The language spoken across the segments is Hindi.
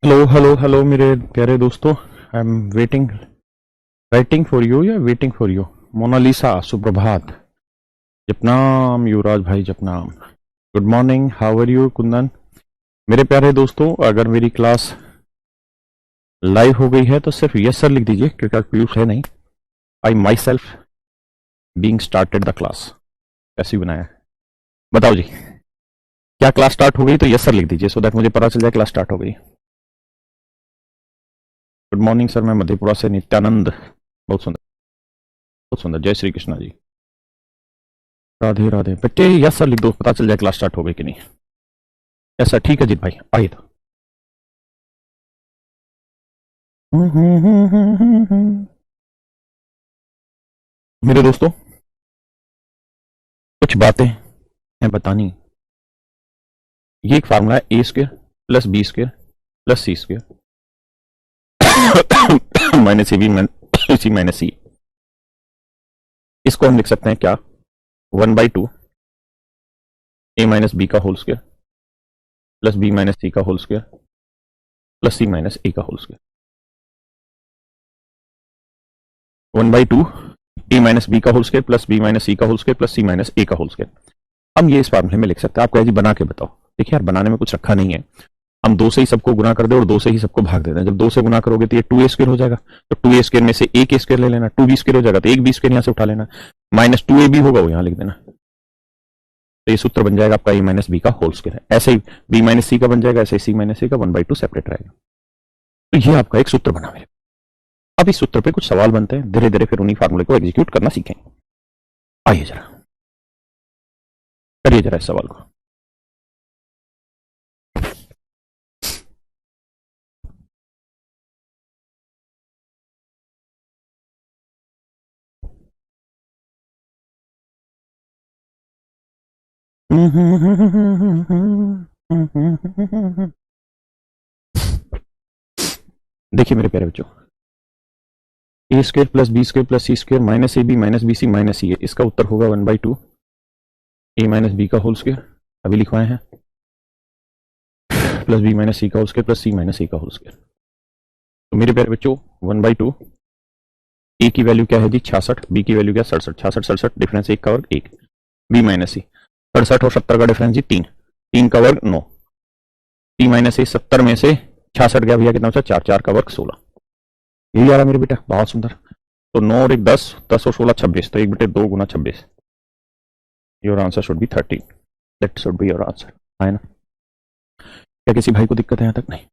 हेलो हेलो हेलो मेरे प्यारे दोस्तों। I am waiting writing for you या वेटिंग फॉर यू। मोनालिसा सुप्रभात। जपनाम युवराज भाई जपनाम। Good morning, how are you Kundan. मेरे प्यारे दोस्तों, अगर मेरी क्लास लाइव हो गई है तो सिर्फ यस सर लिख दीजिए, क्योंकि आज पीयूष है नहीं। I myself being started the class. कैसी बनाया है बताओ जी। क्या क्लास स्टार्ट हो गई तो यस सर लिख दीजिए, सो दैट मुझे पता चल जाए क्लास स्टार्ट हो गई। गुड मॉर्निंग सर, मैं मधेपुरा से नित्यानंद। बहुत सुंदर, बहुत सुंदर। जय श्री कृष्णा जी। राधे राधे। बच्चे यस सर लिख दो, पता चल जाए क्लास स्टार्ट हो गई कि नहीं। यस सर, ठीक है जीत भाई, आइए तो। मेरे दोस्तों, कुछ बातें हैं बतानी। ये एक फार्मूला है, A square plus B square plus C square minus A B C minus C. इसको हम लिख सकते हैं क्या, 1/2 ए माइनस बी का whole square plus B minus C का whole square plus C minus A का whole square. 1/2 A minus B का whole square plus B minus C का whole square plus C minus A का होल स्क्र। हम ये इस फार्मूले में लिख सकते हैं। आपको ऐसी बना के बताओ। देखिए यार, बनाने में कुछ रखा नहीं है। हम 2 से ही सबको गुना कर दे और 2 से ही सबको भाग दे दें। जब 2 से गुना करोगे तो ये 2a स्क्र हो जाएगा, तो 2a स्क्र में से एक स्क्र ले लेना, 2b स्क्र हो जाएगा, तो एक b स्क्र यहां से उठा लेना, माइनस 2ab होगा वो यहां लिख देना। तो ये सूत्र बन जाएगा आपका ए माइनस बी का होल स्क्र है। ऐसे ही बी माइनस सी का बन जाएगा, ऐसे सी माइनस सी का 1/2 सेपरेट रहेगा। तो ये आपका एक सूत्र बना मेरे। अब इस सूत्र पे कुछ सवाल बनते हैं, धीरे धीरे फिर उन्हीं फार्मूले को एग्जीक्यूट करना सीखें। आइए जरा करिए जरा इस सवाल को। देखिए मेरे प्यारे बच्चों, A square plus B square plus C square minus A B minus B C minus C A, इसका उत्तर होगा 1/2 ए माइनस बी का होल स्क्र, अभी लिखवाए हैं, प्लस बी माइनस सी का whole square plus C minus C का होल स्क्र। तो मेरे प्यारे बच्चों, 1/2 ए की वैल्यू क्या है जी 66, बी की वैल्यू क्या 67, 66 67 डिफरेंस 1 का वर्ग 1, बी माइनस सी 67 और 70 का डिफरेंस जी 3, 3 का वर्ग 9, सी माइनस सी 70 में से 66 गया भैया, कितना बचा 4, 4 का वर्ग 16। यही आ रहा मेरे बेटा, बहुत सुंदर। तो 9 और 1 10, 10 और 16 26, तो 1 बटे 2 गुना 26। Your answer should be 13। That should be your answer, है ना। क्या किसी भाई को दिक्कत है यहाँ तक? नहीं।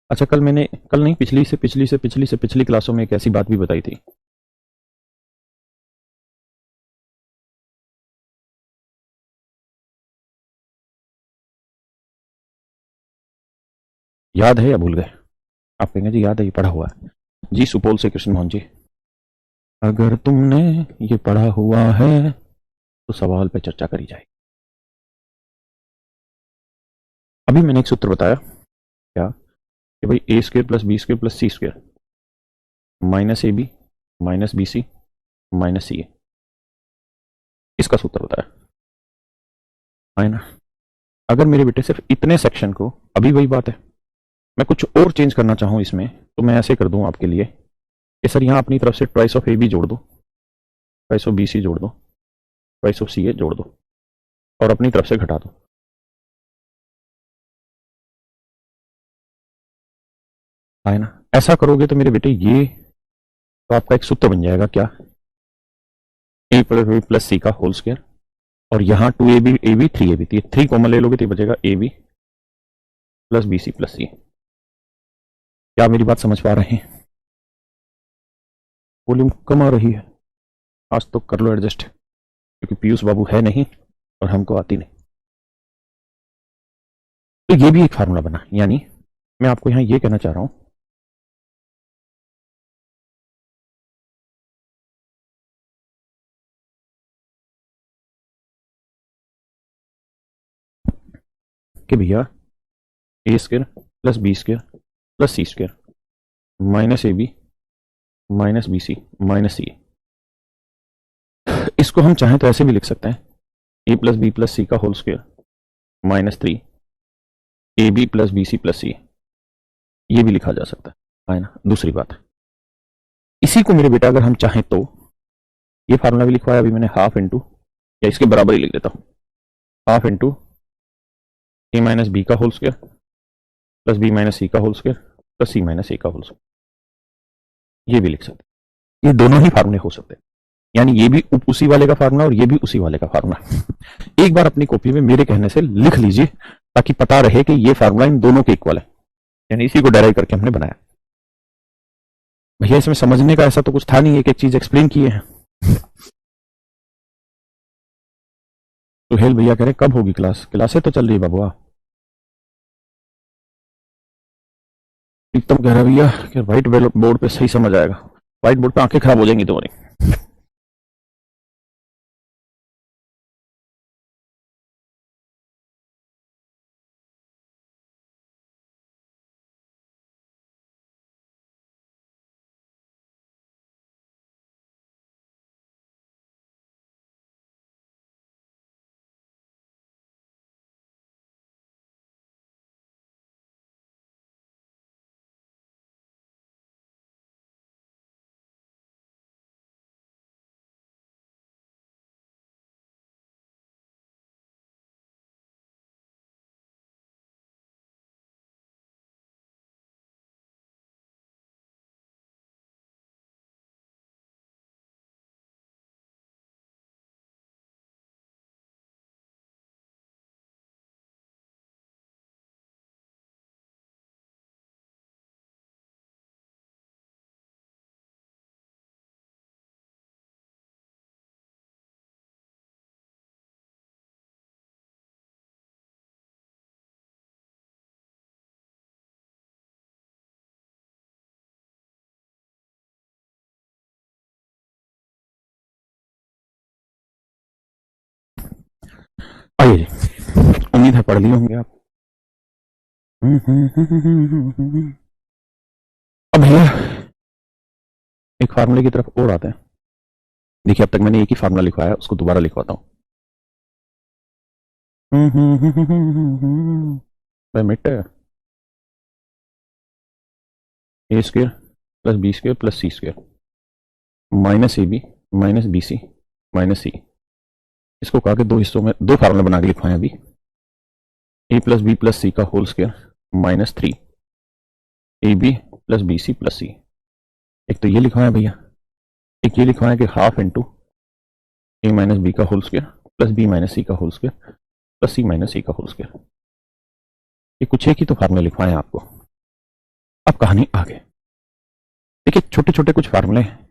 अच्छा, कल नहीं, पिछली क्लासों में एक ऐसी बात भी बताई थी। याद है या भूल गए? आप कहेंगे जी याद है, ये पढ़ा हुआ है। जी सुपौल से कृष्ण मोहन जी, अगर तुमने ये पढ़ा हुआ है तो सवाल पे चर्चा करी जाए। अभी मैंने एक सूत्र बताया क्या, कि भाई A square plus B square plus C square minus A B minus B C minus C A, इसका सूत्र बताया है ना। अगर मेरे बेटे सिर्फ इतने सेक्शन को, अभी वही बात है, मैं कुछ और चेंज करना चाहूं इसमें, तो मैं ऐसे कर दूं आपके लिए कि सर यहां अपनी तरफ से ट्वाइस ऑफ ए बी जोड़ दो, ट्वाइस ऑफ बी सी जोड़ दो, ट्वाइस ऑफ सी ए जोड़ दो, और अपनी तरफ से घटा दो, है ना। ऐसा करोगे तो मेरे बेटे ये तो आपका एक सूत्र बन जाएगा क्या, ए प्लस बी प्लस सी का होल स्क्वायर, और यहाँ 2ab ab 3ab, 3 कॉमन ले लोगे तो बचेगा ab plus B C plus C. क्या मेरी बात समझ पा रहे हैं? वॉल्यूम कम आ रही है, आज तो कर लो एडजस्ट, क्योंकि पीयूष बाबू है नहीं और हमको आती नहीं। तो ये भी एक फार्मूला बना, यानी मैं आपको यहां ये कहना चाह रहा हूं कि भैया A square plus B square plus C square minus A B minus B C minus C, इसको हम चाहें तो ऐसे भी लिख सकते हैं, A plus B plus C का whole square minus 3 A B plus B C plus C. ये भी लिखा जा सकता है ना। दूसरी बात, इसी को मेरे बेटा अगर हम चाहें तो ये फार्मूला भी लिखवाया अभी मैंने, हाफ इंटू, या इसके बराबर ही लिख देता हूं, half into A minus B का whole square plus B minus C का whole square plus C minus A का होल स्क्वायर। ये भी लिख सकते हैं, ये दोनों ही फार्मूले हो सकते हैं, यानी ये भी उसी वाले का फार्मूला और ये भी उसी वाले का फार्मूला। एक बार अपनी कॉपी में मेरे कहने से लिख लीजिए ताकि पता रहे कि ये फार्मूला इन दोनों के इक्वल है, यानी इसी को डेराइव करके हमने बनाया। भैया इसमें समझने का ऐसा तो कुछ था नहीं, एक एक चीज एक्सप्लेन किए हैं। सुहेल भैया कह रहे कब होगी क्लास? क्लासें तो चल रही है बाबुआ। एकदम कह रहा भैया कि व्हाइट बोर्ड पे सही समझ आएगा, व्हाइट बोर्ड पे आंखें खराब हो जाएंगी तुम्हारी। आइए, उम्मीद है पढ़ लिए होंगे आप। अब भैया एक फार्मूले की तरफ और आते हैं। देखिए अब तक मैंने एक ही फार्मूला लिखवाया है, उसको दोबारा लिखवाता हूं। मिट A square plus B square plus C square minus A B minus B C minus C. इसको कहा कि दो हिस्सों में दो फार्मूला बना के लिखवाए अभी। A plus B plus C का whole square minus 3 A B plus B C plus C. एक तो ये लिखवाया भैया, एक ये लिखवाया कि half into A minus B का whole square plus B minus C का whole square plus C minus C का होल स्क्वायर। ये कुछ एक ही तो फार्मूले लिखवाए हैं आपको। अब कहानी आगे देखिए, छोटे छोटे कुछ फार्मूले हैं,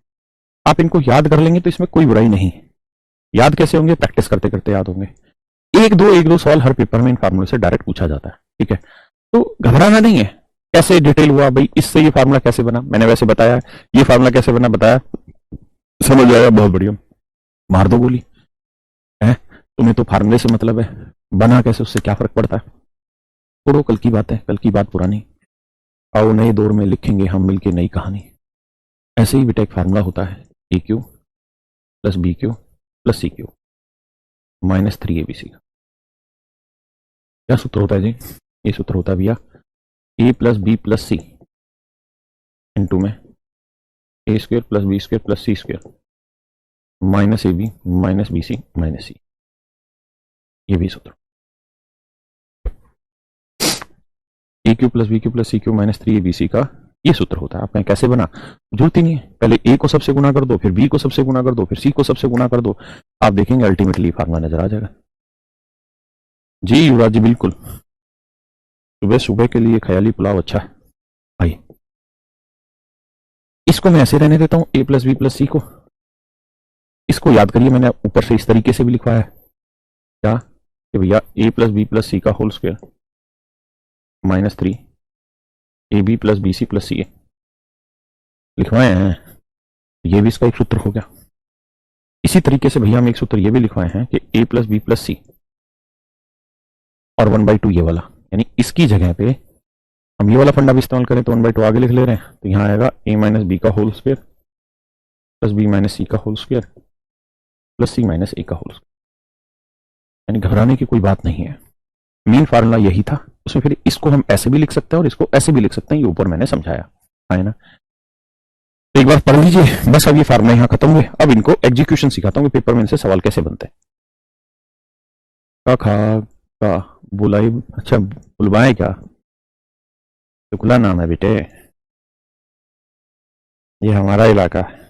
आप इनको याद कर लेंगे तो इसमें कोई बुराई नहीं। याद कैसे होंगे? प्रैक्टिस करते करते याद होंगे। एक दो सवाल हर पेपर में इन फार्मूले से डायरेक्ट पूछा जाता है, ठीक है? तो घबराना नहीं है। कैसे डिटेल हुआ भाई, इससे ये फार्मूला कैसे बना, मैंने वैसे बताया, ये फार्मूला कैसे बना बताया, समझ आया, बहुत बढ़िया, मार दो गोली है। तुम्हें तो फार्मूले से मतलब है, बना कैसे उससे क्या फर्क पड़ता है? छोड़ो, कल की बात है, कल की बात पुरानी। आओ नए दौर में लिखेंगे हम मिलके नई कहानी। ऐसे ही बेटा एक फार्मूला होता है, A cube plus B cube plus C cube minus 3 ABC का। क्या सूत्र होता है जी? ये सूत्र होता है भैया A plus B plus C into में A square plus B square plus C square minus A B minus B C minus C. ये भी सूत्र A cube plus B cube plus C cube minus 3 ABC का ये सूत्र होता है। आप कहें कैसे बना? जरूरत ही नहीं है, पहले ए को सबसे गुना कर दो, फिर बी को सबसे गुना कर दो, फिर सी को सबसे गुना कर दो, आप देखेंगे अल्टीमेटली फार्मूला नजर आ जाएगा। जी युवराज जी बिल्कुल, सुबह सुबह के लिए ख्याली पुलाव अच्छा है। आइए इसको मैं ऐसे रहने देता हूं, ए प्लस बी प्लस सी को। इसको याद करिए, मैंने ऊपर से इस तरीके से भी लिखवाया है, क्या कि भैया A plus B plus C का whole square minus 3 A B plus B C plus C A लिखवाए हैं। ये भी इसका एक सूत्र हो गया। इसी तरीके से भैया हम एक सूत्र ये भी लिखवाए हैं कि ए प्लस बी प्लस सी और 1/2 ये वाला, यानी इसकी जगह पे हम ये वाला फंडा भी इस्तेमाल करें तो 1/2 आगे लिख ले रहे हैं, तो यहां आएगा ए माइनस बी का whole square plus B minus C का whole square plus C minus A का होल स्क्वायर। यानी घबराने की कोई बात नहीं है। मेन फार्मूला यही था, उसमें फिर इसको हम ऐसे भी लिख सकते हैं और इसको ऐसे भी लिख सकते हैं, ये ऊपर मैंने समझाया है ना। तो एक बार पढ़ लीजिए बस। अब ये फार्मूला यहाँ खत्म हुए, अब इनको एग्जीक्यूशन सिखाता हूँ, पेपर में इनसे सवाल कैसे बनते हैं। का खा का बुलाई, अच्छा बुलवाए क्या, शुक्ला नाम है बेटे, ये हमारा इलाका है।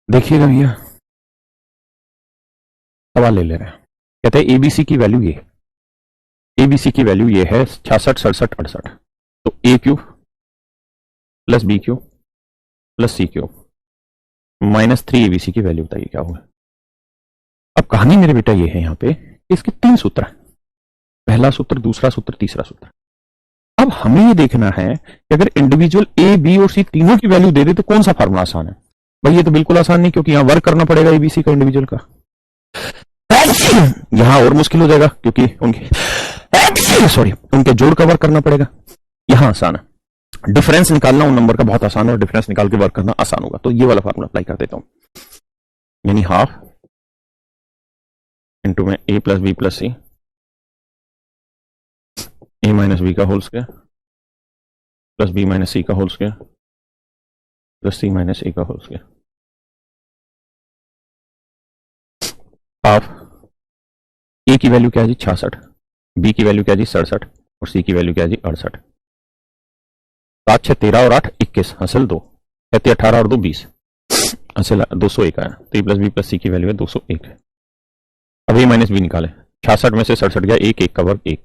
देखिएगा भैया, सवाल ले ले रहे हैं, कहते हैं एबीसी की वैल्यू ये, एबीसी की वैल्यू ये है 66 67 68, तो A cube plus B cube plus C cube minus 3 ABC की वैल्यू बताइए क्या हुआ। अब कहानी मेरे बेटा ये है यहाँ पे, इसके 3 सूत्र हैं, पहला सूत्र, दूसरा सूत्र, तीसरा सूत्र। अब हमें ये देखना है कि अगर इंडिविजुअल ए बी और सी तीनों की वैल्यू दे दे तो कौन सा फार्मूला आसान है। भाई ये तो बिल्कुल आसान नहीं, क्योंकि यहां वर्क करना पड़ेगा एबीसी का, इंडिविजुअल का। यहां और मुश्किल हो जाएगा क्योंकि उनके सॉरी उनके जोड़ का वर्क करना पड़ेगा। यहां आसान है, डिफरेंस निकालना उन नंबर का बहुत आसान है और डिफरेंस निकाल के वर्क करना आसान होगा। तो ये वाला फार्मूला अप्लाई कर देता हूं, यानी हाफ इंटू में A plus B plus C, A minus B का whole square plus B minus C का whole square plus C minus A का होल स्क्वायर, हाफ ए की वैल्यू क्या है जी 66, बी की वैल्यू क्या है जी 67 और सी की वैल्यू क्या है जी 68। 7 6 13 और 8 21, हासिल 2, 7 18 और 2 20, हासिल 201 आया। तो A plus B plus C की वैल्यू है 201। अब ए माइनस बी निकाले, 66 में से 67 गया 1 1 का वर्ग 1,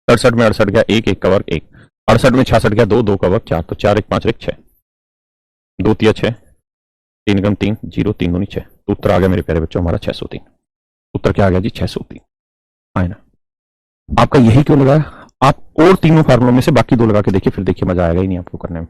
67 में 68 गया 1 1 का वर्ग 1, 68 में 66 गया 2 2 का वर्ग 4, तो 4 1 5 1 6, 2 3 6, 3 गम 3 0 3 दूनी 6, तो उत्तर आ गया मेरे प्यारे बच्चों हमारा 603। उत्तर क्या आ गया जी 603, आए ना। आपका यही क्यों लगा, आप और तीनों फार्मूलों में से बाकी दो लगा के देखिए, फिर देखिए मजा आएगा ही नहीं आपको करने में।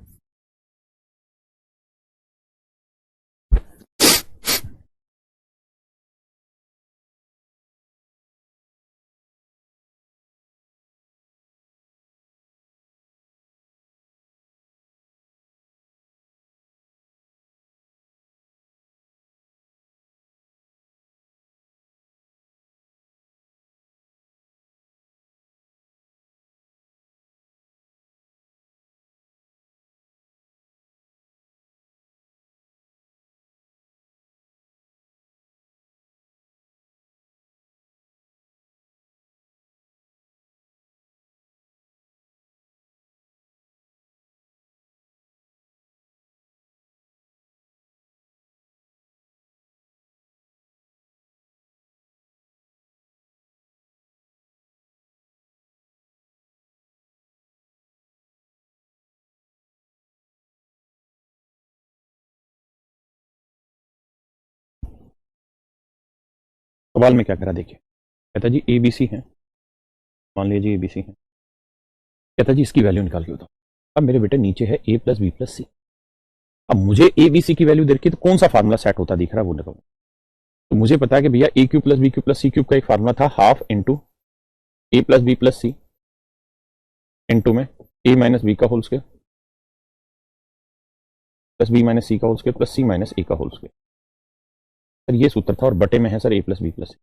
सवाल में क्या करा देखिए, कहता जी एबीसी है, मान लीजिए एबीसी है, कहता जी इसकी वैल्यू निकाल के बताओ। अब मेरे बेटे नीचे है ए प्लस बी प्लस सी, अब मुझे ए बी सी की वैल्यू देखी तो कौन सा फार्मूला सेट होता दिख रहा है वो निकालो। तो मुझे पता है कि भैया A cube plus B cube plus C cube का एक फार्मूला था, half into A plus B plus C into में ए माइनस बी का whole square plus B minus C का whole square plus C minus A का होल स्क्वायर। सर ये सूत्र था और बटे में है सर ए प्लस बी प्लस सी।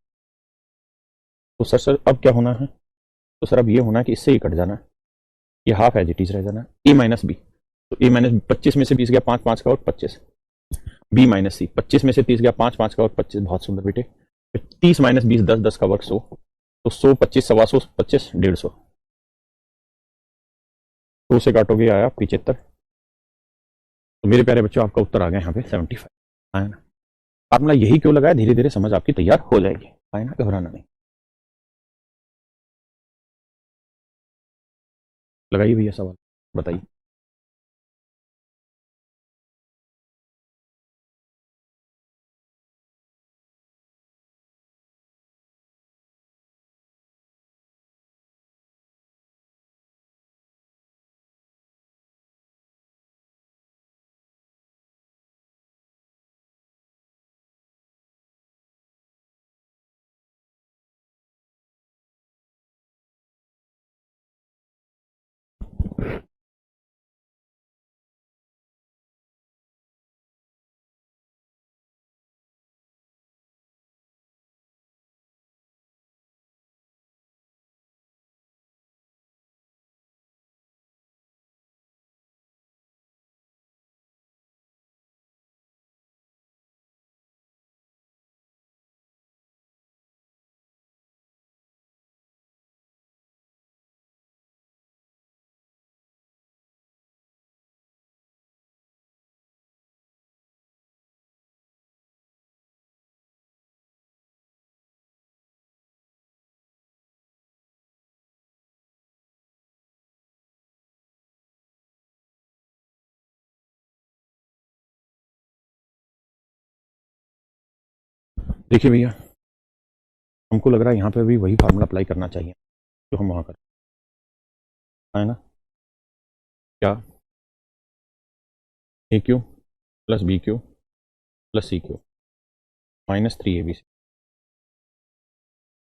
तो सर अब क्या होना है, तो सर अब ये होना है कि इससे ही कट जाना है, ये हाफ एज इट इज रह जाना है, ए माइनस बी, तो ए माइनस 25 में से 20 गया 5 5 का और 25, बी माइनस सी 25 में से 30 गया 5 5 का और 25, बहुत सुंदर बेटे। 30 माइनस 20 10 10 का वर्ग 100, तो 100 25 सवा 100 25 150, तो उसे काटोगे आया 75। तो मेरे प्यारे बच्चों आपका उत्तर आ गया यहाँ पे 75 आया ना। फार्मूला यही क्यों लगाया, धीरे धीरे समझ आपकी तैयार हो जाएगी, है ना, घबराना नहीं। लगाइए भैया सवाल, बताइए। देखिए भैया, हमको लग रहा है यहाँ पे भी वही फार्मूला अप्लाई करना चाहिए जो हम वहाँ कर, है ना, क्या, A cube plus B cube plus C cube -3 ABC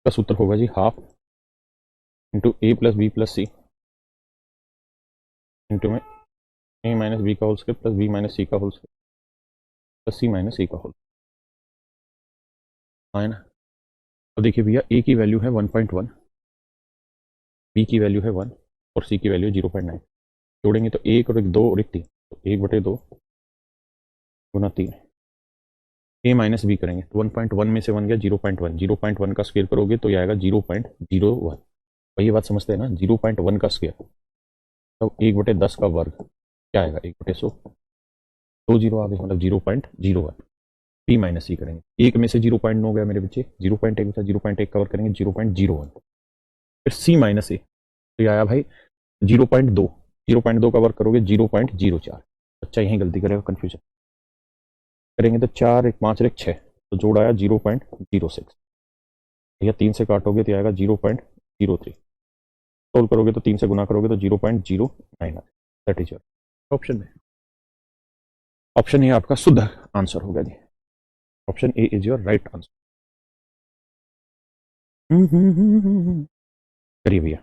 का सूत्र होगा जी half into A plus B plus C into में ए माइनस बी का whole square plus B minus C का whole square plus C minus C का होल, है ना। तो देखिए भैया, ए की वैल्यू है 1.1, बी की वैल्यू है 1 और सी की वैल्यू 0.9। जोड़ेंगे तो एक और एक दो और एक तीन, तो 1/2 गुना 3, ए माइनस बी करेंगे तो 1.1 में से बन गया 0.1, 0.1 का स्क्वायर करोगे तो ये आएगा 0.01। वही बात समझते हैं ना, 0.1 का स्क्वायर तो 1/10 का वर्ग क्या आएगा, 1/100, 2 जीरो आ गए, मतलब 0.01। बी माइनस सी करेंगे, एक में से 0.9 गया मेरे बच्चे, 0.1 था, 0.1 कवर करेंगे 0.01, फिर सी माइनस ए तो ये आया भाई 0.2, 0.2 का वर्क करोगे 0.04। बच्चा यहीं गलती करेगा, कंफ्यूजन करेंगे तो 4 1 5 1 6, तो जोड़ आया 0.06। भैया 3 से काटोगे तो आएगा 0.03, सोल्व करोगे तो 3 से गुना करोगे तो 0.09। दैट इज योर ऑप्शन में, ऑप्शन ए आपका शुद्ध आंसर होगा जी, option A is your right answer. करिए भैया।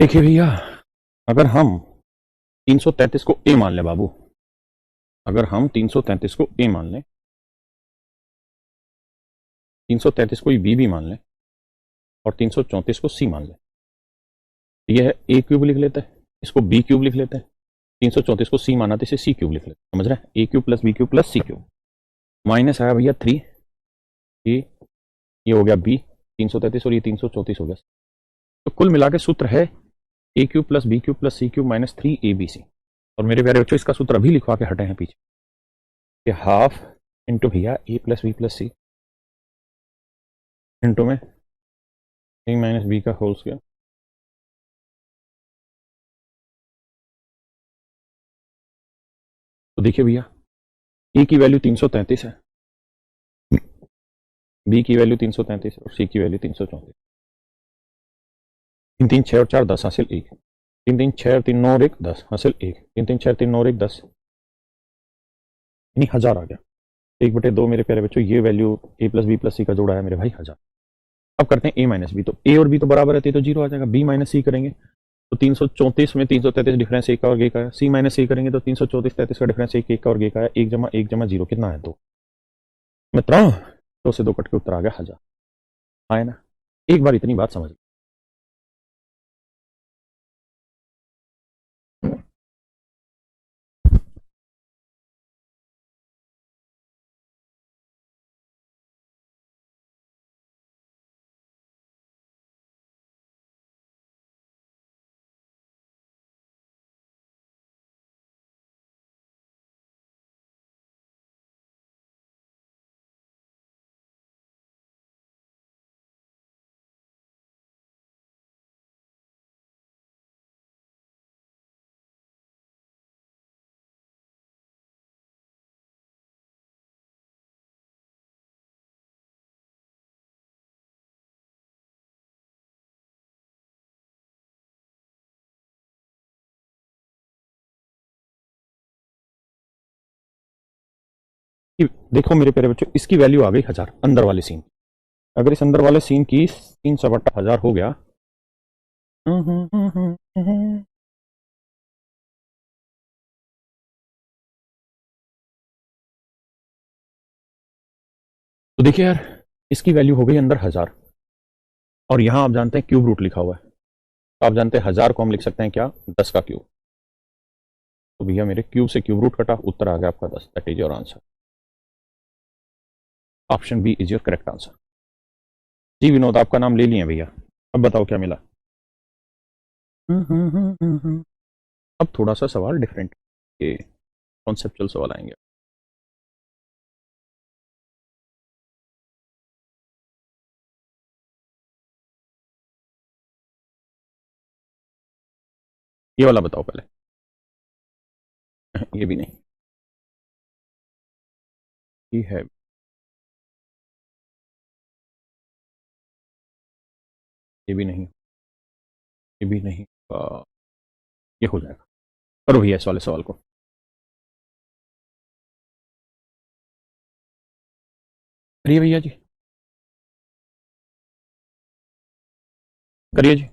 देखिए भैया, अगर हम 333 को ए मान लें बाबू, अगर हम 333 को ए मान लें, 333 को बी भी मान लें और 334 को सी मान लें, ये है ए क्यूब लिख लेते हैं, इसको बी क्यूब लिख लेते हैं, 334 को सी माना तो इसे सी क्यूब लिख लेते हैं, समझ रहे हैं, A cube plus B cube plus C cube, minus आया भैया 3, ये हो गया बी 333 और ये 334 हो गया। तो कुल मिला के सूत्र है A cube plus B cube plus C cube minus 3abc। और मेरे प्यारे बच्चों इसका सूत्र अभी लिखवा के हटे हैं पीछे कि हाफ इंटू भैया A plus B plus C into में ए माइनस बी का होल स्क्वायर। तो देखिए भैया ए की वैल्यू 333 है, बी की वैल्यू 333 और सी की वैल्यू 334। 3 3 6 और 4 10 हासिल 1, 3 3 6 और 3 9 और 1 10 हासिल 1, 3 3 6 3 9 और 1 10, यानी 1000 आ गया। 1/2 मेरे प्यारे बच्चों ये वैल्यू ए प्लस बी प्लस सी का जोड़ा है मेरे भाई 1000। अब करते हैं ए माइनस बी, तो ए और बी तो बराबर रहती है तो जीरो आ जाएगा। बी माइनस सी करेंगे तो 334 में 333 डिफरेंस एक का और एक का है, सी माइनस सी करेंगे तो 334 33 का डिफरेंस एक का और एक का है, 1 जमा 0 कितना है 2 मित्रों, 2 से 2 कट के उत्तर आ गया 1000। आए ना, एक बार इतनी बात समझ। देखो मेरे प्यारे बच्चों इसकी वैल्यू आ गई 1000 अंदर वाले सीन। अगर इस अंदर वाले सीन की 3/1000 हो गया तो देखिए यार इसकी वैल्यू हो गई अंदर 1000 और यहां आप जानते हैं क्यूब रूट लिखा हुआ है, तो आप जानते हैं 1000 को हम लिख सकते हैं क्या 10 का क्यूब। तो भैया मेरे क्यूब से क्यूब रूट कटा, उत्तर आ गया आपका 10, that is your answer. Option B is your correct answer. जी विनोद आपका नाम ले लिए भैया, अब बताओ क्या मिला। अब थोड़ा सा सवाल डिफरेंट, ये कॉन्सेप्चुअल सवाल आएंगे। ये वाला बताओ पहले। ये भी नहीं, ये है, ये भी नहीं, ये भी नहीं, ये हो जाएगा। करो भैया इस वाले सवाल को। करिए भैया जी, करिए जी।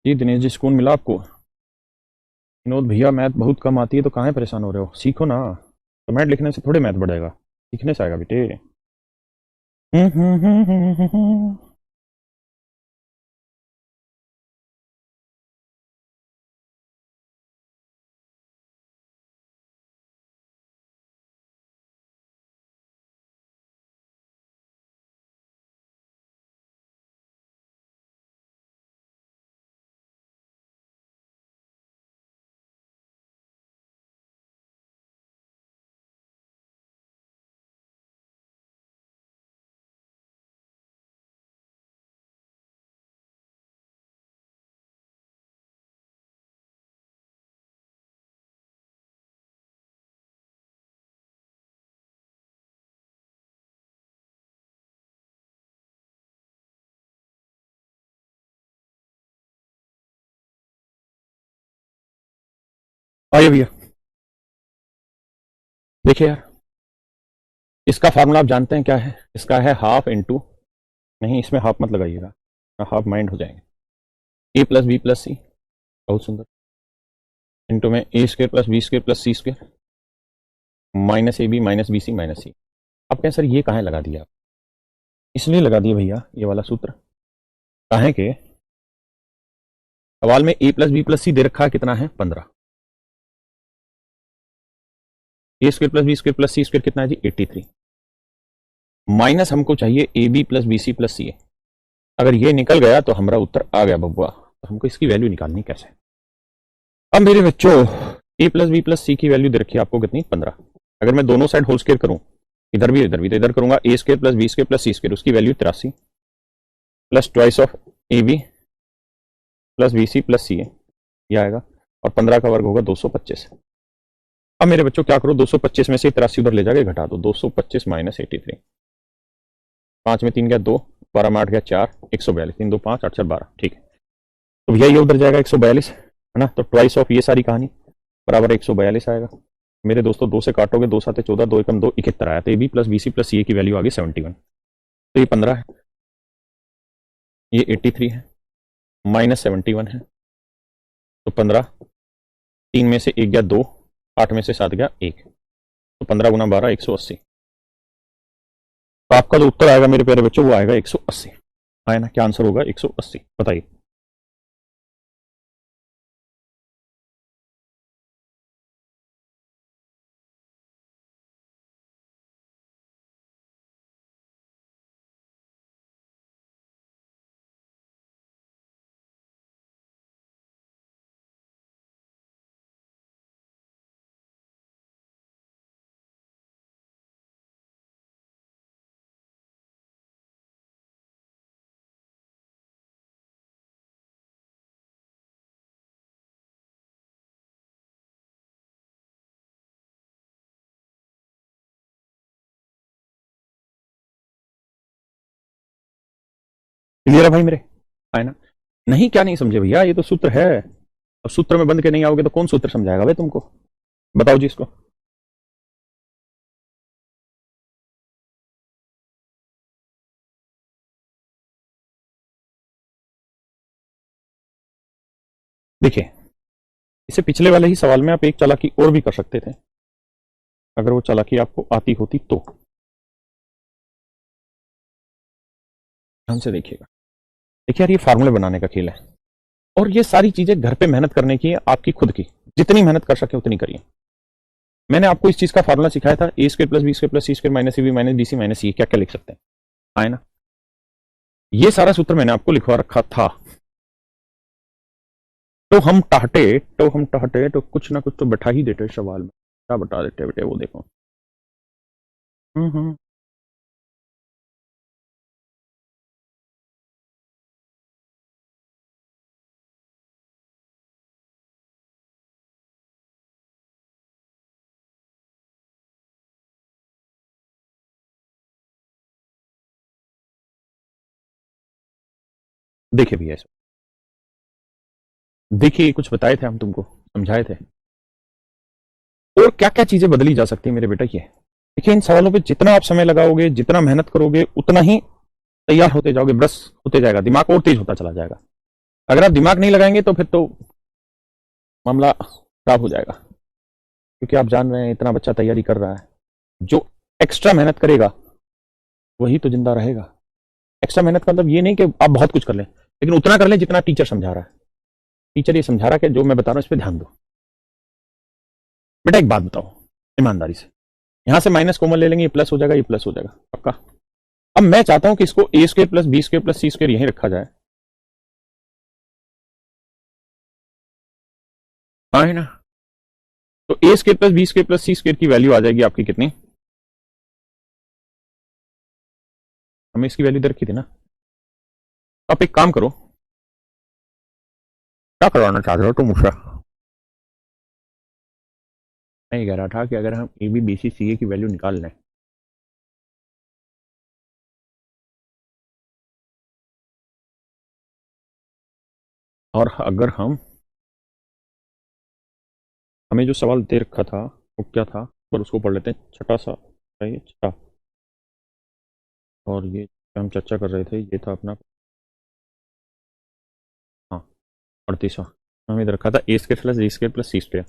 जी दिनेश जी सुकून मिला आपको। विनोद भैया मैथ बहुत कम आती है तो कहाँ परेशान हो रहे हो, सीखो ना। कमेंट लिखने से थोड़े मैथ बढ़ेगा, सीखने से आएगा बेटे। आइए भैया देखिए यार इसका फार्मूला आप जानते हैं क्या है, इसका है हाफ इंटू, नहीं इसमें हाफ मत लगाइएगा, हाफ माइंड हो जाएंगे, A plus B plus C, बहुत सुंदर, इंटू में A square plus B square plus C square minus A B minus B C minus C. आप कहें सर ये कहाँ लगा दिया? इसलिए लगा दिया भैया ये वाला सूत्र, कहें कि सवाल में A plus B plus C दे रखा है, कितना है 15। A square plus B square plus C square कितना है जी 83, माइनस हमको चाहिए A B plus B C plus C. अगर ये निकल गया तो हमारा उत्तर आ गया बबुआ। तो हमको इसकी वैल्यू निकालनी कैसे? अब मेरे बच्चों ए प्लस बी प्लस सी की वैल्यू दे रखी है आपको कितनी 15। अगर मैं दोनों साइड होल स्क्वायर करूं, इधर भी तो इधर करूंगा, A square plus B square plus C square, उसकी value 83 plus twice of A B plus B C plus C ये आएगा, और 15 का वर्ग होगा 225। अब मेरे बच्चों क्या करो, 225 में से 83 उधर ले जाके घटा दो, 225 माइनस 83, 5 में 3 गया 2, 12 में 8 गया 4, 142, 3 2 5 8 4 12, ठीक है। तो भैया ये उधर जाएगा 142 है ना, तो ट्वाइस ऑफ ये सारी कहानी बराबर 142 आएगा। मेरे दोस्तों 2 से काटोगे, 2 7 14, 2 एकम 2 71 आया, तो A B plus B C plus C की वैल्यू आ गई 71। तो ये 15 है, ये 83 है, माइनस 71 है, तो 15, 3 में से 1 गया 2, 8 में से 7 गया 1, तो 15 गुना 12 180। तो आपका जो उत्तर आएगा मेरे प्यारे बच्चों वो आएगा 180, आया ना? क्या आंसर होगा 180 बताइए। क्लियर है भाई मेरे? है ना? नहीं क्या नहीं समझे भैया, ये तो सूत्र है। अब सूत्र में बंद के नहीं आओगे तो कौन सूत्र समझाएगा भाई तुमको? बताओ जी इसको। देखिए, इसे पिछले वाले ही सवाल में आप एक चालाकी और भी कर सकते थे, अगर वो चालाकी आपको आती होती तो। ध्यान से देखिएगा। देखिए यार, ये फार्मूले बनाने का खेल है, और ये सारी चीजें घर पे मेहनत करने की है आपकी खुद की, जितनी मेहनत कर सके उतनी करिए। मैंने आपको इस चीज का फार्मूला सिखाया था, A square plus B square plus C square minus B minus B C minus C, क्या क्या लिख सकते हैं, आए ना? ये सारा सूत्र मैंने आपको लिखवा रखा था। तो हम टहटे तो कुछ ना कुछ तो बैठा ही देते सवाल में। क्या बता देते बेटे वो देखो। हम्म। देखिए भैया इसमें, देखिए कुछ बताए थे हम तुमको, समझाए थे, और क्या क्या चीजें बदली जा सकती है मेरे बेटा ये। देखिए इन सवालों पे जितना आप समय लगाओगे, जितना मेहनत करोगे, उतना ही तैयार होते जाओगे, ब्रश होते जाएगा, दिमाग और तेज होता चला जाएगा। अगर आप दिमाग नहीं लगाएंगे तो फिर तो मामला खराब हो जाएगा, क्योंकि आप जान रहे हैं इतना बच्चा तैयारी कर रहा है, जो एक्स्ट्रा मेहनत करेगा वही तो जिंदा रहेगा। एक्स्ट्रा मेहनत का मतलब ये नहीं कि आप बहुत कुछ कर लें, लेकिन उतना कर लें जितना टीचर समझा रहा है। टीचर ये समझा रहा है कि जो मैं बता रहा हूं इस पर ध्यान दो। बेटा एक बात बताओ ईमानदारी से, यहां से माइनस कॉमन ले लेंगे, ये प्लस हो जाएगा, ये प्लस हो जाएगा पक्का। अब मैं चाहता हूं कि इसको A square plus B square plus C square यहीं रखा जाए, हाँ है ना? तो A square plus B square plus C square की वैल्यू आ जाएगी आपकी कितनी? हमें इसकी वैल्यू दे रखी थी ना। आप एक काम करो, क्या करवाना चाह रहे हो तुम मुझसे? मैं ये कह रहा था कि अगर हम ए बी बी सी सी ए की वैल्यू निकाल लें, और अगर हम, हमें जो सवाल दे रखा था वो क्या था, पर उसको पढ़ लेते हैं, छठा सा है ये, छठा। और ये जो हम चर्चा कर रहे थे ये था अपना, हाँ 38वां। हमें दे रखा था A square plus D square plus C square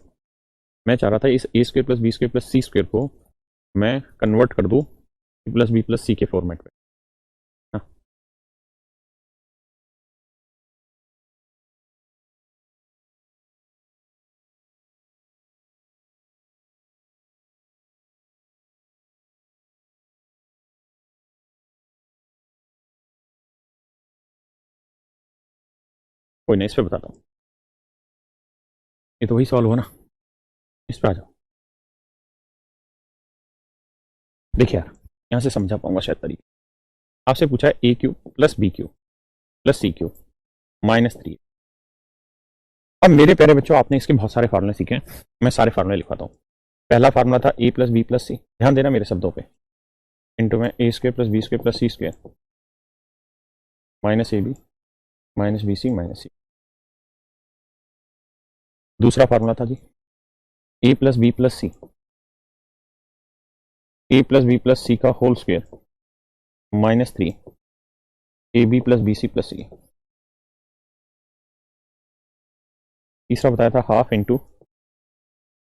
मैं चाह रहा था इस A square plus B square plus C square को मैं कन्वर्ट कर दूं प्लस बी प्लस सी के फॉर्मेट में। हाँ, कोई नहीं, इस पे बताता हूँ। ये तो वही सवाल हुआ ना, इस पे आ जाओ। देखिए यार, यहां से समझा पाऊंगा शायद तरीके। आपसे पूछा है A cube plus B cube plus C cube -3। अब मेरे प्यारे बच्चों, आपने इसके बहुत सारे फार्मूले सीखे हैं, मैं सारे फार्मूले लिखवाता हूँ। पहला फार्मूला था A plus B plus C, ध्यान देना मेरे शब्दों पे, इंटू में A square plus B square plus C square minus A B minus B C minus C. दूसरा फार्मूला था जी A plus B plus C, A plus B plus C का whole square -3 A B plus B C plus C. तीसरा बताया था half into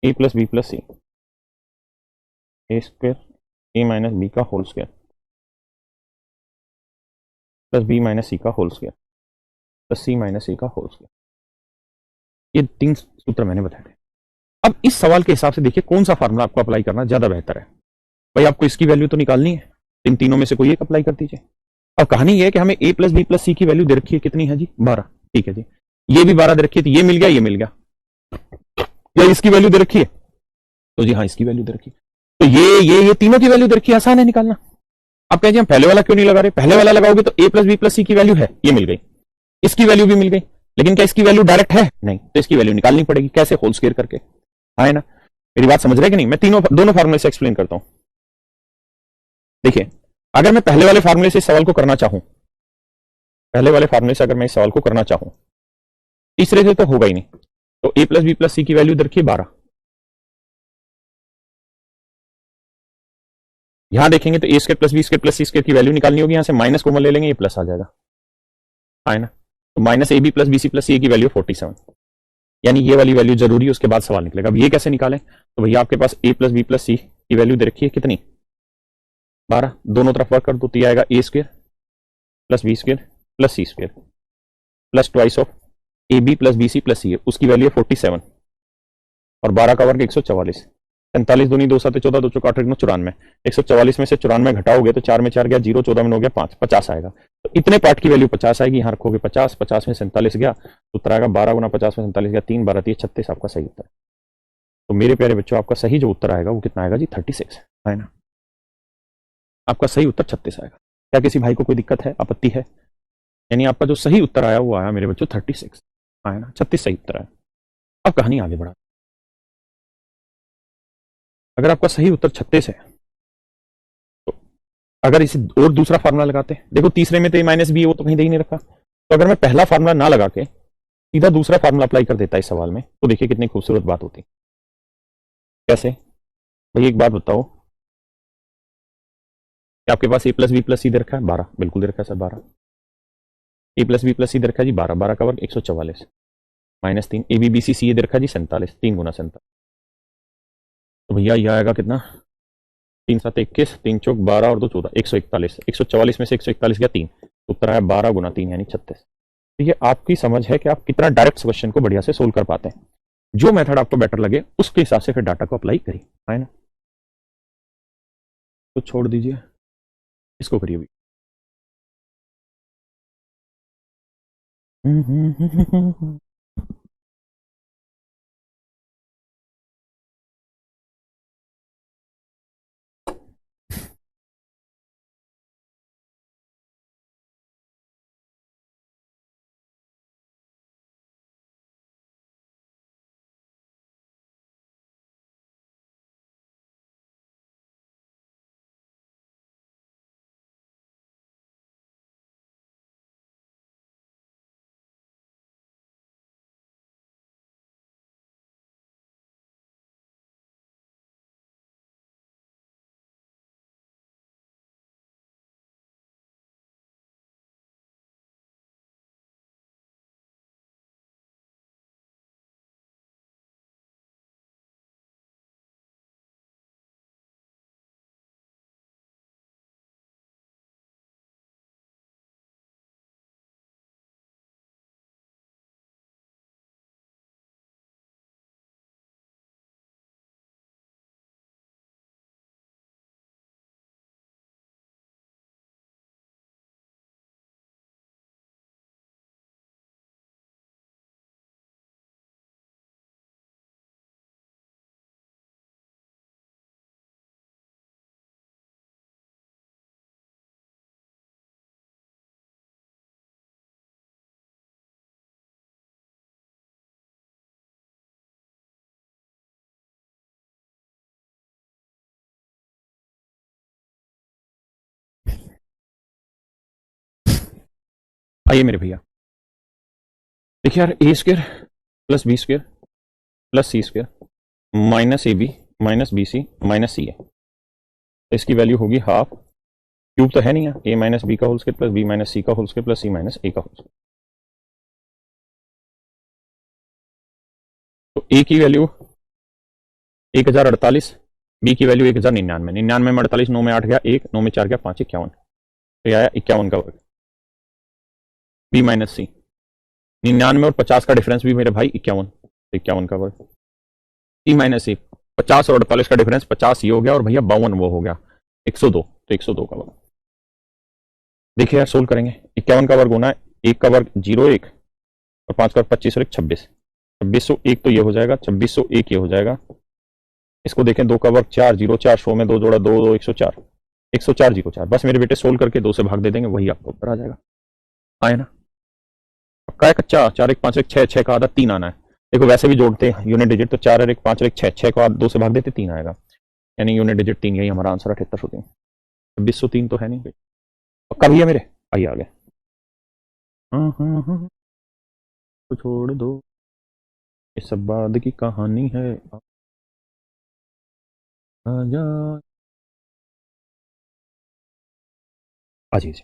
A plus B plus C, A square A minus B का whole square plus B minus C का whole square plus C minus C का होल स्क्वायर। ये 3 सूत्र मैंने बताए थे। अब इस सवाल के हिसाब से देखिए कौन सा फार्मूला आपको अप्लाई करना ज्यादा बेहतर है। भाई आपको इसकी वैल्यू तो निकालनी है, इन तीनों में से कोई एक अप्लाई कर दीजिए। अब कहानी ये है कि हमें ए प्लस बी प्लस सी की वैल्यू दे रखी है, कितनी है जी 12। ठीक है जी, ये भी 12 दे रखी है, तो ये मिल गया, ये मिल गया। या इसकी वैल्यू दे रखी है, तो जी हाँ इसकी वैल्यू दे रखी है, तो ये तीनों की वैल्यू दे रखी है, आसान है निकालना। आप कहेंगे हम पहले वाला क्यों नहीं लगा रहे, पहले वाला लगाओगे तो A plus B plus C की वैल्यू है, ये मिल गई, इसकी वैल्यू भी मिल गई, लेकिन क्या इसकी वैल्यू डायरेक्ट है, नहीं, तो इसकी वैल्यू निकालनी पड़ेगी। कैसे, होल स्क्वायर करके। है ना, मेरी बात समझ रहे कि नहीं? मैं दोनों फार्मूले से एक्सप्लेन करता हूं। देखिए, अगर मैं पहले वाले फार्मूले से इस सवाल को करना चाहूं, पहले वाले फार्मूले से अगर मैं इस सवाल को करना चाहूं, तीसरे से तो होगा ही नहीं। तो A plus B plus C की वैल्यू इधर रखिए 12। यहां देखेंगे तो A square plus B square plus C square की वैल्यू निकालनी होगी, यहां से माइनस कॉमन ले लेंगे, ये प्लस आ जाएगा, है ना। तो minus A B plus B C plus C की वैल्यू 47, यानी ये वाली वैल्यू जरूरी है, उसके बाद सवाल निकलेगा। अब ये कैसे निकालें, तो भैया आपके पास ए प्लस बी प्लस सी की वैल्यू दे रखी है कितनी, 12, दोनों तरफ वर्क कर दो, तो ये आएगा A square plus B square plus C square plus twice of A B plus B C plus C, उसकी वैल्यू है 47, और 12 का वर्ग 144, 45 दूनी 2 7 14 2 चौका 8 94, 144 में से 94 घटाओगे तो 4 में 4 गया 0, 14 में हो गया 5, 50 आएगा। तो इतने पार्ट की वैल्यू 50 आएगी, यहाँ रखोगे 50, 50 में 47 गया, उत्तर आएगा 12 गुना 50 में 47 गया 3 12 36, आपका सही उत्तर। तो मेरे प्यारे बच्चों, आपका सही जो उत्तर आएगा वो कितना आएगा जी, 36, है ना। आपका सही उत्तर 36 आएगा। क्या किसी भाई को कोई दिक्कत है, आपत्ति है? यानी आपका जो सही उत्तर आया वो आया मेरे बच्चों 36, आया ना, 36 सही उत्तर आया। अब कहानी आगे बढ़ा, अगर आपका सही उत्तर 36 है, तो अगर इसे और दूसरा फार्मूला लगाते हैं, देखो तीसरे में तो ए माइनस बी है, वो तो कहीं दे ही नहीं रखा, तो अगर मैं पहला फार्मूला ना लगा के सीधा दूसरा फार्मूला अप्लाई कर देता इस सवाल में, तो देखिए कितनी खूबसूरत बात होती। कैसे भाई, एक बात बताओ, कि आपके पास ए प्लस बी प्लस सी दे रखा है 12, बिल्कुल दे रखा है सर 12, ए प्लस बी प्लस सी दे रखा है जी 12, 12 का वर्ग 144 -3, ए बी बी सी सी ये दे रखा है जी 47, 3 गुना 47, तो भैया यह आएगा कितना, 3 7 21, 3 चौक 12 और 2 14, 141, 144 में से 141 गया 3, उत्तर आया 12 गुना 3 यानी 36। तो ये आपकी समझ है कि आप कितना डायरेक्ट क्वेश्चन को बढ़िया से सोल्व कर पाते हैं। जो मेथड आपको बेटर लगे उसके हिसाब से फिर डाटा को अप्लाई करिए, है ना। तो छोड़ दीजिए, इसको करिए भी। आइए मेरे भैया, देखिए यार, A square plus B square plus C square minus A B minus B C minus C है, तो इसकी वैल्यू होगी हाफ, क्यूब तो है नहीं है, ए माइनस बी का whole square plus B minus C का whole square plus C minus A का होल स्क्वायर। तो ए की वैल्यू 1048, बी की वैल्यू 1099, 99 में 48, 9 में 8 गया 1, 9 में 4 गया 5, 51, तो आया 51 का वर्ग। बी माइनस सी, 99 और 50 का डिफरेंस भी मेरे भाई 51, तो 51 का वर्ग। सी माइनस सी, 50 और 48 का डिफरेंस 50 ये हो गया और भैया 52 वो हो गया 102, तो 102 का वर्ग। देखिए यार सोल्व करेंगे, 51 का वर्ग होना है, 1 का वर्ग 01 और 5 का वर्ग 25 और 1 26, 2601 तो ये हो जाएगा, 2601 ये हो जाएगा। इसको देखें, 2 का वर्ग 4, 04, 100 में 2 जोड़ा 2, 2 104, 104 04, बस मेरे बेटे सोल्व करके 2 से भाग दे देंगे, वही आपको उत्तर आ जाएगा। आए ना, पक्का है कच्चा? 4 1 5 1 6, 6 का आधा 3 आना है। देखो वैसे भी जोड़ते हैं यूनिट डिजिट, तो 4 और 1 5 और 1 6, 6 को 2 से भाग देते 3 आएगा, यानी यूनिट डिजिट 3, यही हमारा आंसर 7803। 2603 तो है नहीं, पक्का भैया मेरे? आइए आगे। तो छोड़ दो, ये सब बाद की कहानी है, आजा जी।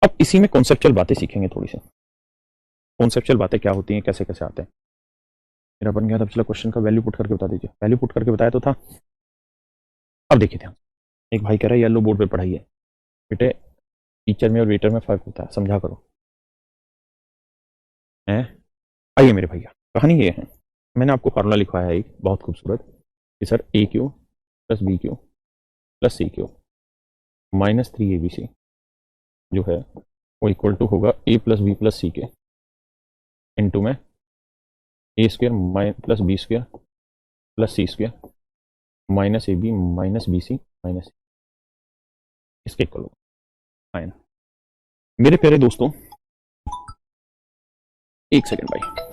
अब इसी में कॉन्सेप्चुअल बातें सीखेंगे, थोड़ी सी कॉन्सेप्चुअल बातें क्या होती हैं, कैसे कैसे आते हैं। मेरा बन गया था पिछला क्वेश्चन का, वैल्यू पुट करके बता दीजिए। वैल्यू पुट करके बताया तो था। अब देखिए ध्यान, एक भाई कह रहा है येलो बोर्ड पे पढ़ाइए। बेटे टीचर में और वेटर में फर्क होता है, समझा करो। है, आइए मेरे भैया, कहानी ये है, मैंने आपको फार्मूला लिखवाया है एक बहुत खूबसूरत कि sir A cube plus B cube plus C cube minus 3 ABC जो है वो इक्वल टू होगा A plus B plus C के इनटू में A square plus B square plus C square minus A B minus B C minus, इसके इक्वल होगा, है ना। मेरे प्यारे दोस्तों, एक सेकेंड भाई,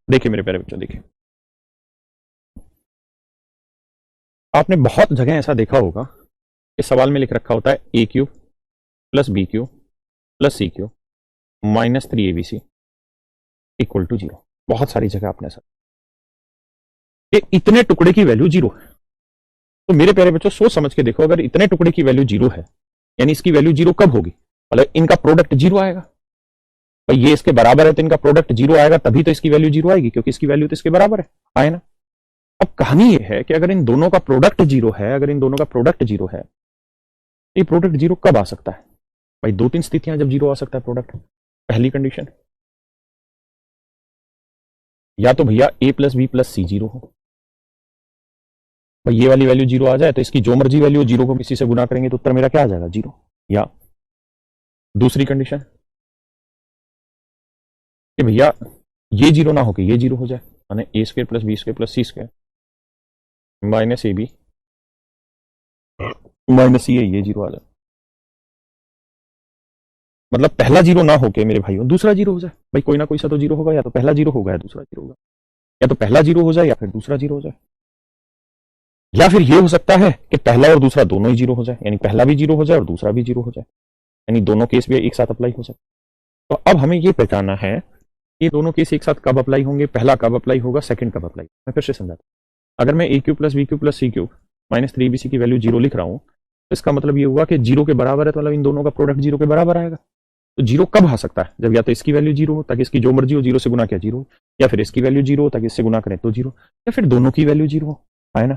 देखिए मेरे प्यारे बच्चों, देखिए आपने बहुत जगह ऐसा देखा होगा, इस सवाल में लिख रखा होता है A cube plus B cube plus C cube minus 3 ABC equal to 0। बहुत सारी जगह आपने ऐसा, ये इतने टुकड़े की वैल्यू 0 है। तो मेरे प्यारे बच्चों सोच समझ के देखो, अगर इतने टुकड़े की वैल्यू 0 है, यानी इसकी वैल्यू 0 कब होगी? मतलब इनका प्रोडक्ट 0 आएगा भाई, ये इसके बराबर है तो इनका प्रोडक्ट 0 आएगा, तभी तो इसकी वैल्यू 0 आएगी, क्योंकि इसकी वैल्यू तो इसके बराबर है, आए ना। अब कहानी ये है कि अगर इन दोनों का प्रोडक्ट 0 है, अगर इन दोनों का प्रोडक्ट 0 है, ये प्रोडक्ट जीरो कब आ सकता है भाई? दो तीन स्थितियां जब जीरो आ सकता है प्रोडक्ट। पहली कंडीशन, या तो भैया A plus B plus C zero हो, भाई ये वाली वैल्यू जीरो आ जाए तो इसकी जो मर्जी वैल्यू जीरो को किसी से गुना करेंगे तो उत्तर मेरा क्या आ जाएगा? जीरो। या दूसरी कंडीशन कि भैया ये जीरो ना होके ये जीरो हो जाए, माने A square plus B square plus C square minus A B minus C A, ये जीरो आ जाए। मतलब पहला जीरो ना होके मेरे भाइयों दूसरा जीरो हो जाए। भाई कोई ना कोई सा तो जीरो होगा, या तो पहला जीरो होगा या दूसरा जीरो होगा, या तो पहला जीरो हो जाए या फिर दूसरा जीरो हो जाए। या फिर ये हो सकता है कि पहला और दूसरा दोनों ही जीरो हो जाए, यानी पहला भी जीरो हो जाए और दूसरा भी जीरो हो जाए, यानी दोनों केस भी एक साथ अप्लाई हो जाए। तो अब हमें ये पहचानना है कि दोनों केस एक साथ कब अप्लाई होंगे, पहला कब अप्लाई होगा, सेकंड कब अप्लाई। मैं फिर से समझाता हूं। अगर मैं A cube plus B cube plus C cube minus three B C की वैल्यू जीरो लिख रहा हूं, तो इसका मतलब ये हुआ कि जीरो के बराबर है, तो मतलब इन दोनों का प्रोडक्ट जीरो के बराबर आएगा। तो जीरो कब आ सकता है? जब या तो इसकी वैल्यू जीरो हो ताकि इसकी जो मर्जी हो जीरो से गुना किया जीरो हो, या फिर इसकी वैल्यू जीरो हो ताकि इससे गुना करें तो जीरो, या फिर दोनों की वैल्यू जीरो हो, है ना।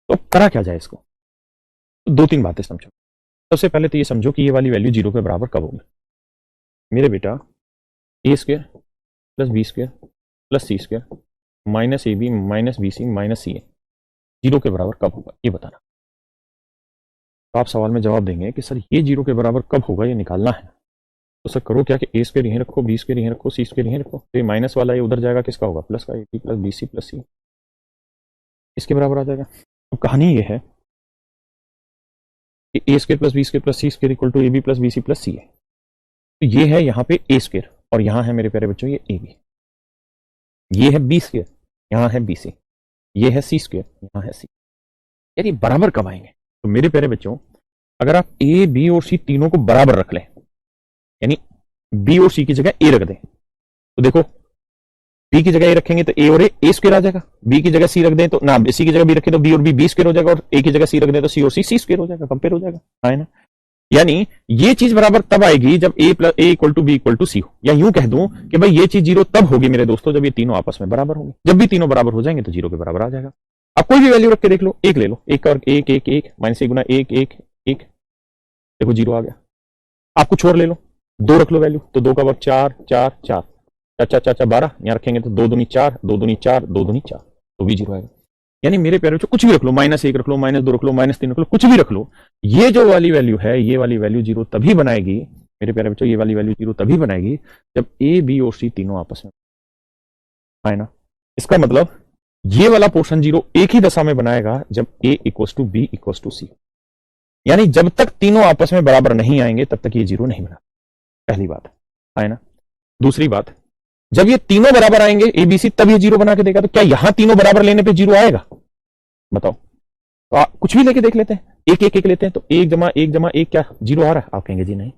तो करा क्या जाए इसको? तो दो तीन बातें समझो। सबसे पहले तो ये समझो कि ये वाली वैल्यू जीरो के बराबर कब होगी। मेरे बेटा A square plus B square plus C square minus A B minus B C minus C A zero के बराबर कब होगा, ये बताना। तो आप सवाल में जवाब देंगे कि सर ये जीरो के बराबर कब होगा, ये निकालना है। तो सर करो क्या कि ए स्क्वायर यहीं रखो, बी स्क्वायर यहीं रखो, सी स्क्वायर यहीं रखो, तो ये माइनस वाला ये उधर जाएगा, किसका होगा? प्लस का, A B plus B C plus C, इसके बराबर आ जाएगा। तो कहानी ये है कि A square plus B square plus C square equal to A B plus B C plus C है। तो ये है यहाँ पे ए स्क्वायर, और यहाँ है मेरे प्यारे बच्चों ये ए बी, ये है बी स्क्वायर, यहाँ है बी सी, ये है सी स्क्वायर, यहाँ है सी। यार ये बराबर कब आएंगे? तो मेरे प्यारे बच्चों अगर आप ए बी और सी तीनों को बराबर रख लें, यानी बी और सी की जगह ए रख दें, तो देखो बी की जगह ए रखेंगे तो ए और ए स्क्वायर आ जाएगा, बी की जगह सी रख दें तो ना, सी की जगह बी रखें तो बी और बी स्क्वायर हो जाएगा, और ए की जगह सी रख दें तो सी और सी स्क्वायर हो जाएगा, कंपेयर हो जाएगा, है ना। यानी ये चीज बराबर तब आएगी जब A plus A equal to B equal to C हो, या यूं कह दूं कि भाई ये चीज जीरो तब होगी मेरे दोस्तों जब ये तीनों आपस में बराबर होंगे। जब भी तीनों बराबर हो जाएंगे तो जीरो के बराबर आ जाएगा। आप कोई भी वैल्यू रख के देख लो, एक ले लो, एक और एक एक एक माइनस एक गुना एक एक एक, देखो जीरो आ गया। आप कुछ और ले लो, दो रख लो वैल्यू, तो दो का वर्ग चार चार चार चार चार चार चार 12, यहाँ रखेंगे तो दो दूनी चार, दो दूनी चार, दो दूनी चार, तो भी जीरो आएगा। यानी मेरे प्यारे बच्चों कुछ भी रख लो, माइनस एक रख लो, माइनस दो रख लो, माइनस तीन रख लो, कुछ भी रख लो, ये जो वाली वैल्यू है ये वाली वैल्यू जीरो तभी बनाएगी मेरे प्यारे बच्चों, ये वाली वैल्यू जीरो तभी बनाएगी जब ए बी और सी तीनों आपस में, है ना। इसका मतलब ये वाला पोर्शन जीरो एक ही दशा में बनाएगा जब A equals to B equals to C, यानी जब तक तीनों आपस में बराबर नहीं आएंगे तब तक ये जीरो नहीं बना। पहली बात, है ना। दूसरी बात, जब ये तीनों बराबर आएंगे एबीसी तब ये जीरो बना के देगा। तो क्या यहां तीनों बराबर लेने पे जीरो आएगा? बताओ। तो कुछ भी लेके देख लेते हैं, एक एक एक लेते हैं, तो एक जमा एक क्या जीरो आ रहा है? आप कहेंगे जी नहीं।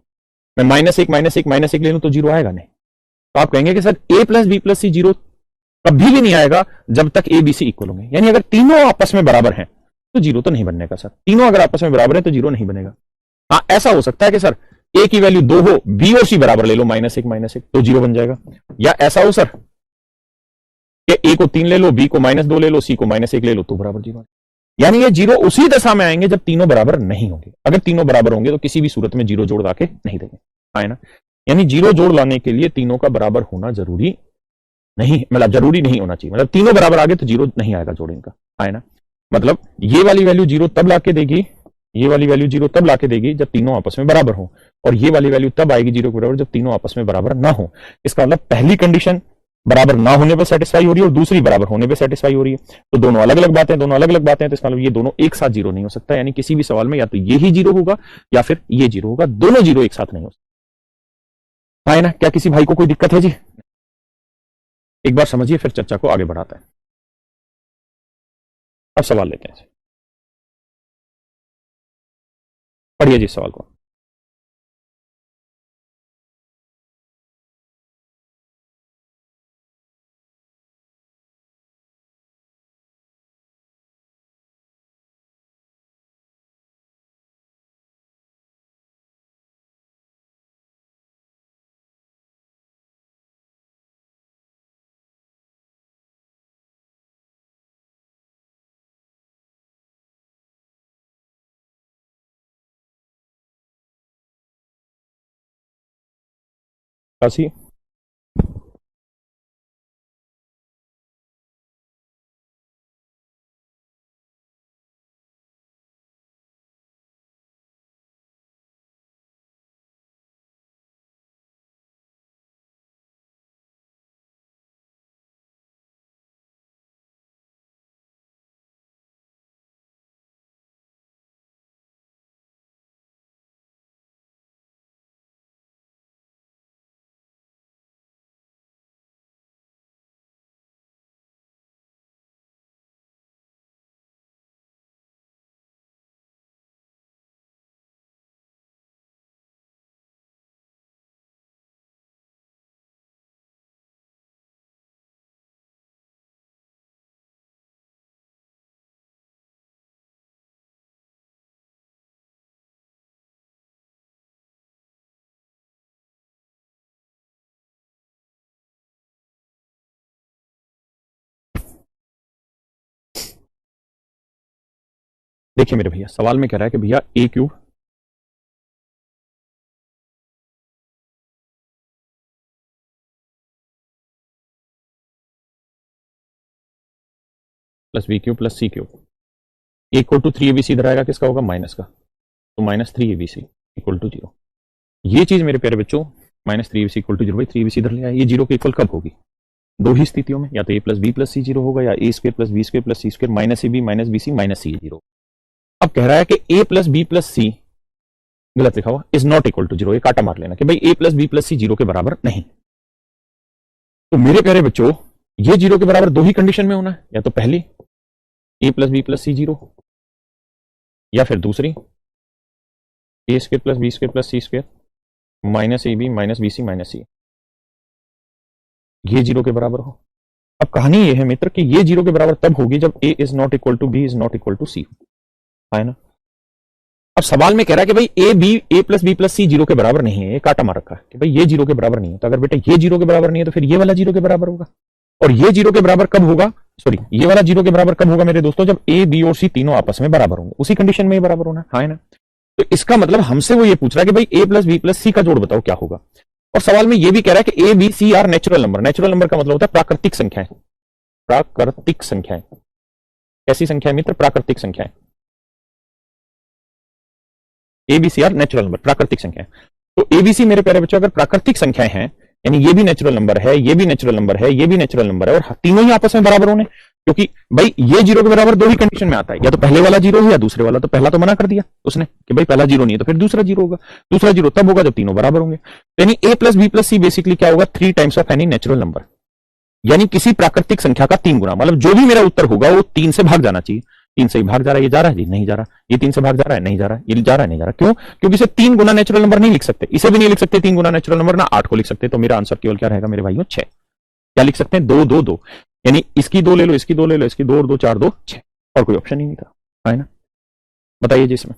मैं माइनस एक माइनस एक माइनस एक ले लूं तो जीरो आएगा नहीं। तो आप कहेंगे कि सर ए प्लस बी प्लस सी जीरो कभी भी नहीं आएगा जब तक ए बी सी इक्वल होंगे, यानी अगर तीनों आपस में बराबर हैं तो जीरो तो नहीं बनने का। सर तीनों अगर आपस में बराबर है तो जीरो नहीं बनेगा। हाँ ऐसा हो सकता है कि सर ए की वैल्यू दो हो, बी और सी बराबर ले लो माइनस एक तो जीरो बन जाएगा। या ऐसा हो सर कि ए को तीन ले लो, बी को माइनस दो ले लो, सी को माइनस एक ले लो तो बराबर जीरो। यानी ये जीरो उसी दशा में आएंगे जब तीनों बराबर नहीं होंगे। अगर तीनों बराबर होंगे तो किसी भी सूरत में जीरो जोड़ लाके नहीं देंगे, है ना। यानी जीरो जोड़ लाने के लिए तीनों का बराबर होना जरूरी नहीं, मतलब जरूरी नहीं होना चाहिए, मतलब तीनों बराबर आ गए तो जीरो नहीं आएगा जोड़ इनका, है ना। मतलब ये वाली वैल्यू जीरो तब लाके देगी, ये वाली वैल्यू जीरो तब लाके देगी जब तीनों आपस में बराबर हो, और ये वाली वैल्यू तब आएगी जीरो के बराबर जब तीनों आपस में बराबर ना हो। इसका मतलब पहली कंडीशन बराबर ना होने पर सेटिस्फाई हो रही है और दूसरी बराबर होने पर सेटिस्फाई हो रही है। तो दोनों अलग अलग बातें, दोनों अलग अलग बातें हैं, तो इसका मतलब ये दोनों एक साथ जीरो नहीं हो सकता। यानी किसी भी सवाल में या तो ये ही जीरो होगा या फिर ये जीरो होगा, दोनों जीरो एक साथ नहीं हो सकता, है ना। क्या किसी भाई को कोई दिक्कत है जी? एक बार समझिए फिर चर्चा को आगे बढ़ाता है। अब सवाल लेते हैं, पढ़िए जी सवाल को। 81। देखिए मेरे भैया, सवाल में कह रहा है कि भैया A cube plus B cube plus C cube equal to 3abc इधर आएगा, किसका होगा? माइनस का। तो माइनस 3abc इक्वल टू 0। ये चीज मेरे प्यारे बच्चों, माइनस 3abc इक्वल टू 0, भाई 3abc इधर ले आया, ये 0 के इक्वल कब होगी? दो ही स्थितियों में, या तो a plus B plus C 0 होगा, या a square plus B square plus C square minus A B minus B C minus C 0। अब कह रहा है कि a plus B plus C, गलत लिखा हुआ, इज नॉट इक्वल टू 0। ये काटा मार लेना कि भाई a plus B plus C 0 के बराबर नहीं। तो मेरे प्यारे बच्चों, ये 0 के बराबर दो ही कंडीशन में होना है, या तो पहली a plus B plus C 0, या फिर दूसरी a square plus B square plus C square minus A B minus B C minus C, ये 0 के बराबर हो। अब कहानी ये है मित्र कि ये 0 के बराबर तब होगी जब a is not equal to B is not equal to C, है ना। अब सवाल में कह रहा है कि भाई a plus B plus C 0 के बराबर नहीं है, ये काटा मार रखा है कि भाई ये 0 के बराबर नहीं है। तो अगर बेटा ये 0 के बराबर नहीं है तो फिर ये वाला 0 के बराबर होगा, और ये 0 के बराबर कब होगा? सॉरी, ये वाला 0 के बराबर कब होगा मेरे दोस्तों? जब a b और c तीनों आपस में बराबर होंगे, उसी कंडीशन में ही बराबर होना है ना। तो इसका मतलब हमसे वो ये पूछ रहा है कि भाई a plus B plus C का जोड़ बताओ क्या होगा। और सवाल में ये भी कह रहा है कि a b c are natural number. Natural number का मतलब होता है प्राकृतिक संख्याएं। प्राकृतिक संख्याएं कैसी संख्या है मित्र? प्राकृतिक संख्याएं। एबीसी आर नेचुरल नंबर, प्राकृतिक संख्या। तो एबीसी मेरे प्यारे बच्चों अगर प्राकृतिक संख्याएं हैं, यानी ये भी नेचुरल नंबर है, ये भी नेचुरल नंबर है, ये भी नेचुरल नंबर है, और तीनों ही आपस में बराबर होने, क्योंकि भाई ये 0 के बराबर दो ही कंडीशन में आता है, या तो पहले वाला 0 है या दूसरे वाला। तो पहला तो मना कर दिया उसने कि भाई पहला 0 नहीं है, तो फिर दूसरा 0 होगा। दूसरा 0 तब होगा जब तीनों बराबर होंगे। यानी a plus B plus C basically क्या होगा? 3 times of any natural number, यानी किसी प्राकृतिक संख्या का 3 गुना। मतलब जो भी मेरा उत्तर होगा वो 3 से भाग जाना चाहिए। 3 से ही भाग जा रहा है, ये जा रहा है जी नहीं जा रहा, ये 3 से भाग जा रहा है नहीं जा रहा, ये जा रहा है नहीं जा रहा। क्यों? क्योंकि इसे 3 गुना नेचुरल नंबर नहीं लिख सकते, इसे भी नहीं लिख सकते 3 गुना नेचुरल नंबर, ना 8 को लिख सकते। तो मेरा आंसर केवल क्या रहेगा मेरे भाइयों? 6। क्या लिख सकते हैं? 2 2 2, यानी इसकी 2 ले लो, इसकी 2 ले लो, इसकी 2 और 2 4 2 6, और कोई ऑप्शन ही नहीं था, है ना। बताइए जी इसमें।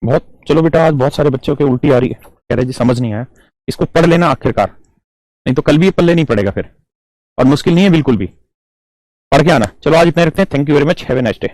बहुत, चलो बेटा आज बहुत सारे बच्चों के उल्टी आ रही है, कह रहे जी समझ नहीं आया, इसको पढ़ लेना आखिरकार, नहीं तो कल भी ये पल्ले नहीं पड़ेगा फिर, और मुश्किल नहीं है बिल्कुल भी, पढ़ के आना। चलो आज इतना रखते हैं। Thank you very much, have a nice day.